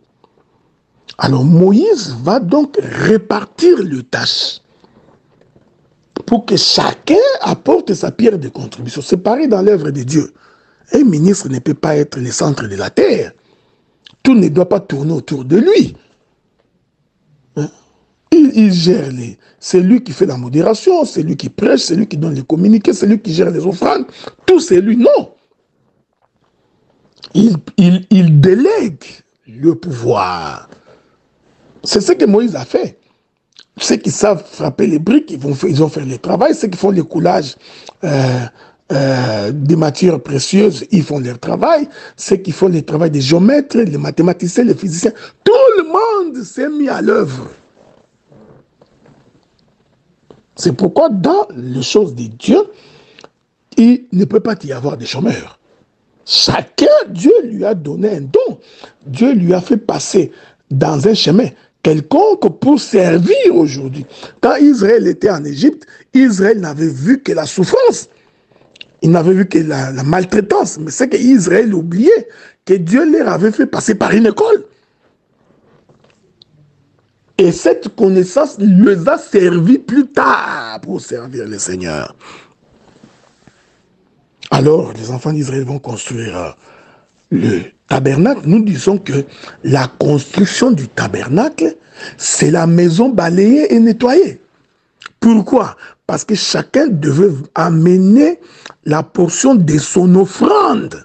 Alors, Moïse va donc répartir les tâches pour que chacun apporte sa pierre de contribution. C'est pareil dans l'œuvre de Dieu. Un ministre ne peut pas être le centre de la terre. Tout ne doit pas tourner autour de lui. Il gère c'est lui qui fait la modération, c'est lui qui prêche, c'est lui qui donne les communiqués, c'est lui qui gère les offrandes. Tout c'est lui. Non. Il délègue le pouvoir. C'est ce que Moïse a fait. Ceux qui savent frapper les briques, ils vont faire le travail. Ceux qui font le coulage des matières précieuses, ils font leur travail. Ceux qui font le travail des géomètres, les mathématiciens, les physiciens, tout le monde s'est mis à l'œuvre. C'est pourquoi dans les choses de Dieu, il ne peut pas y avoir des chômeurs. Chacun, Dieu lui a donné un don. Dieu lui a fait passer dans un chemin quelconque pour servir aujourd'hui. Quand Israël était en Égypte, Israël n'avait vu que la souffrance. Il n'avait vu que la maltraitance. Mais c'est qu'Israël oubliait que Dieu leur avait fait passer par une école. Et cette connaissance les a servi plus tard pour servir le Seigneur. Alors, les enfants d'Israël vont construire le tabernacle. Nous disons que la construction du tabernacle, c'est la maison balayée et nettoyée. Pourquoi? Parce que chacun devait amener la portion de son offrande.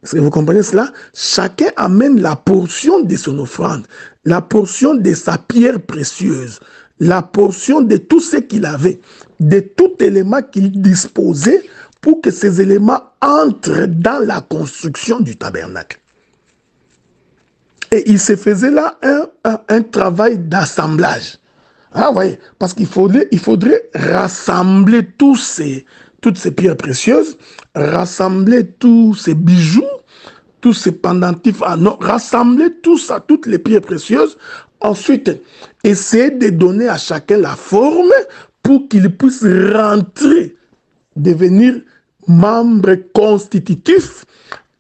Est-ce que vous comprenez cela? Chacun amène la portion de son offrande, la portion de sa pierre précieuse, la portion de tout ce qu'il avait, de tout élément qu'il disposait pour que ces éléments entrent dans la construction du tabernacle. Et il se faisait là un travail d'assemblage. Ah oui, parce qu'il faudrait rassembler toutes ces pierres précieuses, rassembler tous ces bijoux, tous ces pendentifs, rassembler tout ça, toutes les pierres précieuses, ensuite essayer de donner à chacun la forme pour qu'il puisse rentrer, devenir membre constitutif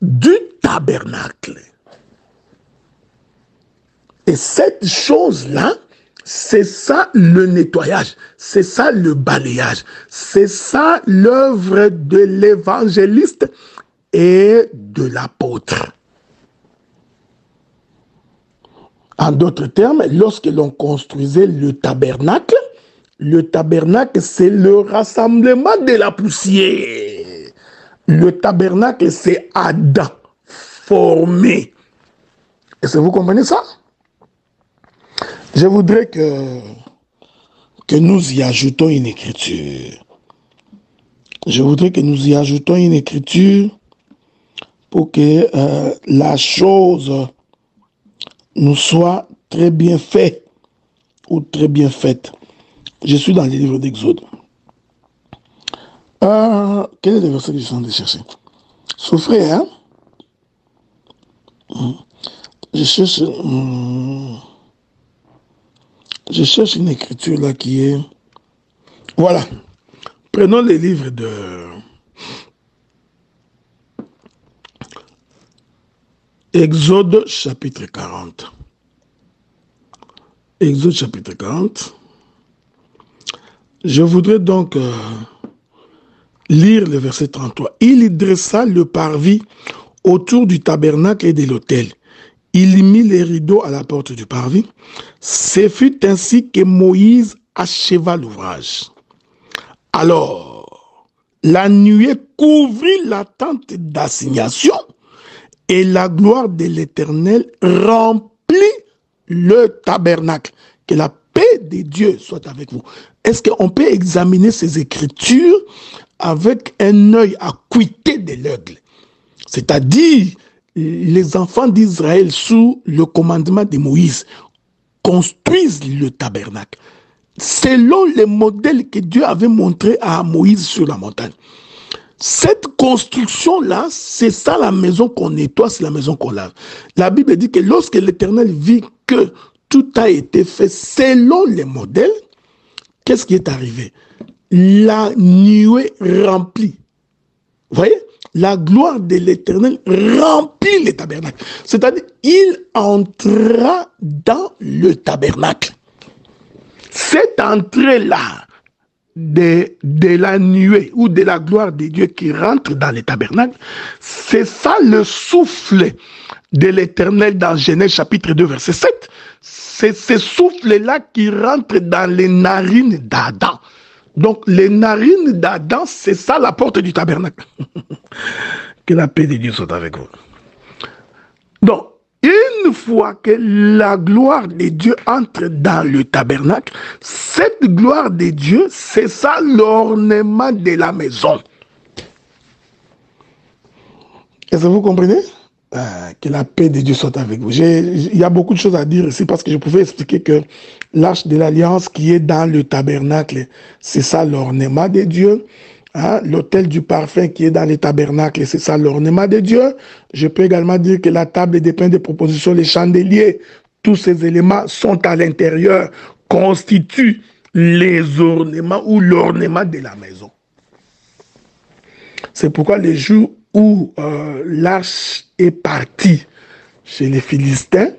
du tabernacle. Et cette chose-là, c'est ça le nettoyage, c'est ça le balayage, c'est ça l'œuvre de l'évangéliste et de l'apôtre. En d'autres termes, lorsque l'on construisait le tabernacle, c'est le rassemblement de la poussière. Le tabernacle, c'est Adam formé. Est-ce que vous comprenez ça? Je voudrais que nous y ajoutons une écriture. Je voudrais que nous y ajoutons une écriture pour que la chose nous soit très bien faite ou très bien faite. Je suis dans les livres d'Exode. Quel est le verset que je suis en train de chercher? Souffrez, hein? Je cherche une écriture là qui est... Voilà. Prenons les livres de... Exode chapitre 40. Exode chapitre 40. Je voudrais donc lire le verset 33. Il y dressa le parvis autour du tabernacle et de l'autel. Il y mit les rideaux à la porte du parvis. Ce fut ainsi que Moïse acheva l'ouvrage. Alors, la nuée couvrit la tente d'assignation et la gloire de l'Éternel remplit le tabernacle. Que la paix de Dieu soit avec vous. Est-ce qu'on peut examiner ces écritures avec un œil acquitté de l'aigle? C'est-à-dire, les enfants d'Israël, sous le commandement de Moïse, construisent le tabernacle selon les modèles que Dieu avait montrés à Moïse sur la montagne. Cette construction-là, c'est ça la maison qu'on nettoie, c'est la maison qu'on lave. La Bible dit que lorsque l'Éternel vit que tout a été fait selon les modèles, qu'est-ce qui est arrivé? La nuée remplit. Vous voyez? La gloire de l'Éternel remplit le tabernacle. C'est-à-dire, il entra dans le tabernacle. Cette entrée-là de la nuée ou de la gloire de Dieu qui rentre dans le tabernacle, c'est ça le souffle de l'Éternel dans Genèse chapitre 2 verset 7. C'est ce souffle-là qui rentre dans les narines d'Adam. Donc les narines d'Adam, c'est ça la porte du tabernacle. Que la paix de Dieu soit avec vous. Donc, une fois que la gloire de Dieu entre dans le tabernacle, cette gloire de Dieu, c'est ça l'ornement de la maison. Est-ce que vous comprenez? Que la paix de Dieu soit avec vous. Il y a beaucoup de choses à dire ici parce que je pouvais expliquer que l'arche de l'alliance qui est dans le tabernacle, c'est ça l'ornement de Dieu. Hein? L'autel du parfum qui est dans le tabernacle, c'est ça l'ornement de Dieu. Je peux également dire que la table des pains de proposition, les chandeliers, tous ces éléments sont à l'intérieur, constituent les ornements ou l'ornement de la maison. C'est pourquoi les jours où l'arche est partie chez les Philistins,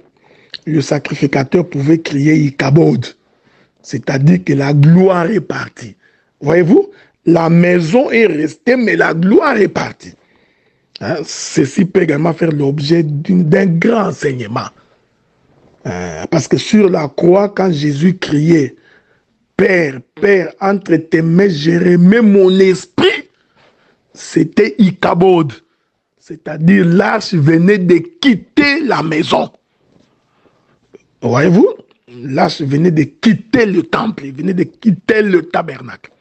le sacrificateur pouvait crier Ikabod, c'est-à-dire que la gloire est partie. Voyez-vous, la maison est restée, mais la gloire est partie. Hein? Ceci peut également faire l'objet d'un grand enseignement. Parce que sur la croix, quand Jésus criait « Père, Père, entre tes mains, je remets mon esprit », c'était Ikabod. C'est-à-dire l'arche venait de quitter la maison. Voyez-vous, l'arche venait de quitter le temple, il venait de quitter le tabernacle.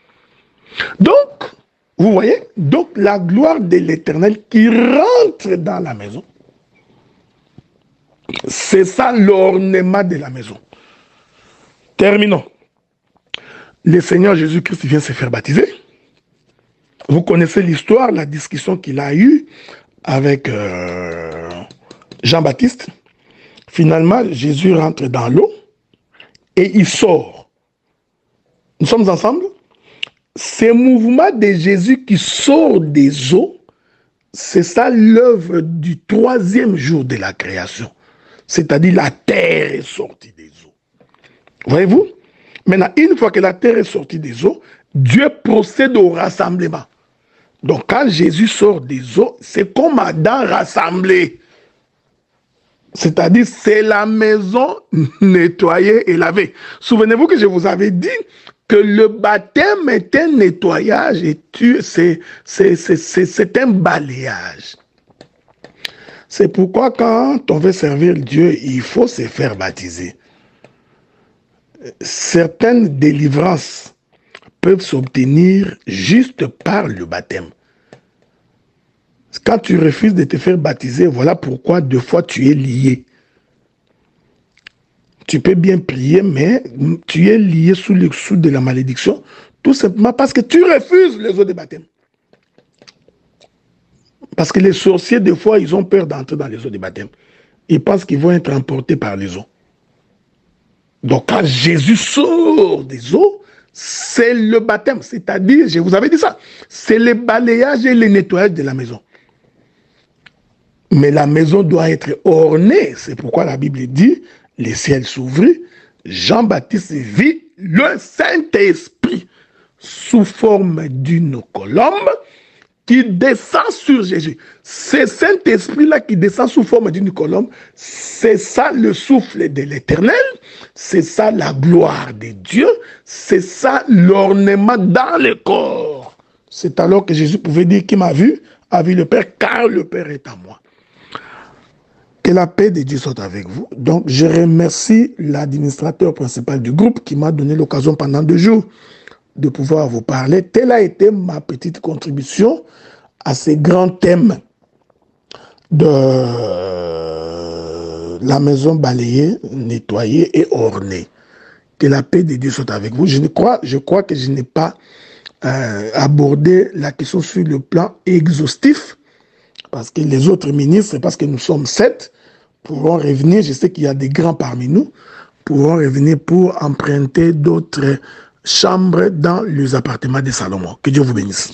Donc, vous voyez, donc la gloire de l'Éternel qui rentre dans la maison, c'est ça l'ornement de la maison. Terminons. Le Seigneur Jésus-Christ vient se faire baptiser. Vous connaissez l'histoire, la discussion qu'il a eue avec Jean-Baptiste. Finalement, Jésus rentre dans l'eau et il sort. Nous sommes ensemble? Ce mouvement de Jésus qui sort des eaux, c'est ça l'œuvre du 3e jour de la création. C'est-à-dire la terre est sortie des eaux. Voyez-vous? Maintenant, une fois que la terre est sortie des eaux, Dieu procède au rassemblement. Donc, quand Jésus sort des eaux, c'est comme Adam rassemblé. C'est-à-dire, c'est la maison nettoyée et lavée. Souvenez-vous que je vous avais dit que le baptême est un nettoyage et c'est un balayage. C'est pourquoi quand on veut servir Dieu, il faut se faire baptiser. Certaines délivrances peuvent s'obtenir juste par le baptême. Quand tu refuses de te faire baptiser, voilà pourquoi deux fois tu es lié. Tu peux bien prier, mais tu es lié sous le sceau de la malédiction, tout simplement parce que tu refuses les eaux de baptême. Parce que les sorciers, des fois, ils ont peur d'entrer dans les eaux de baptême. Ils pensent qu'ils vont être emportés par les eaux. Donc, quand Jésus sort des eaux, c'est le baptême. C'est-à-dire, je vous avais dit ça, c'est le balayage et le nettoyage de la maison. Mais la maison doit être ornée. C'est pourquoi la Bible dit, les ciels s'ouvrirent, Jean-Baptiste vit le Saint-Esprit sous forme d'une colombe qui descend sur Jésus. C'est Saint-Esprit-là qui descend sous forme d'une colombe, c'est ça le souffle de l'Éternel, c'est ça la gloire de Dieu, c'est ça l'ornement dans le corps. C'est alors que Jésus pouvait dire qu'il m'a vu, a vu le Père, car le Père est en moi. Que la paix de Dieu soit avec vous. Donc, je remercie l'administrateur principal du groupe qui m'a donné l'occasion pendant 2 jours de pouvoir vous parler. Telle a été ma petite contribution à ces grands thèmes de la maison balayée, nettoyée et ornée. Que la paix de Dieu soit avec vous. Je crois que je n'ai pas abordé la question sur le plan exhaustif, parce que les autres ministres, parce que nous sommes 7, pourront revenir. Je sais qu'il y a des grands parmi nous, pourront revenir pour emprunter d'autres chambres dans les appartements de Salomon. Que Dieu vous bénisse.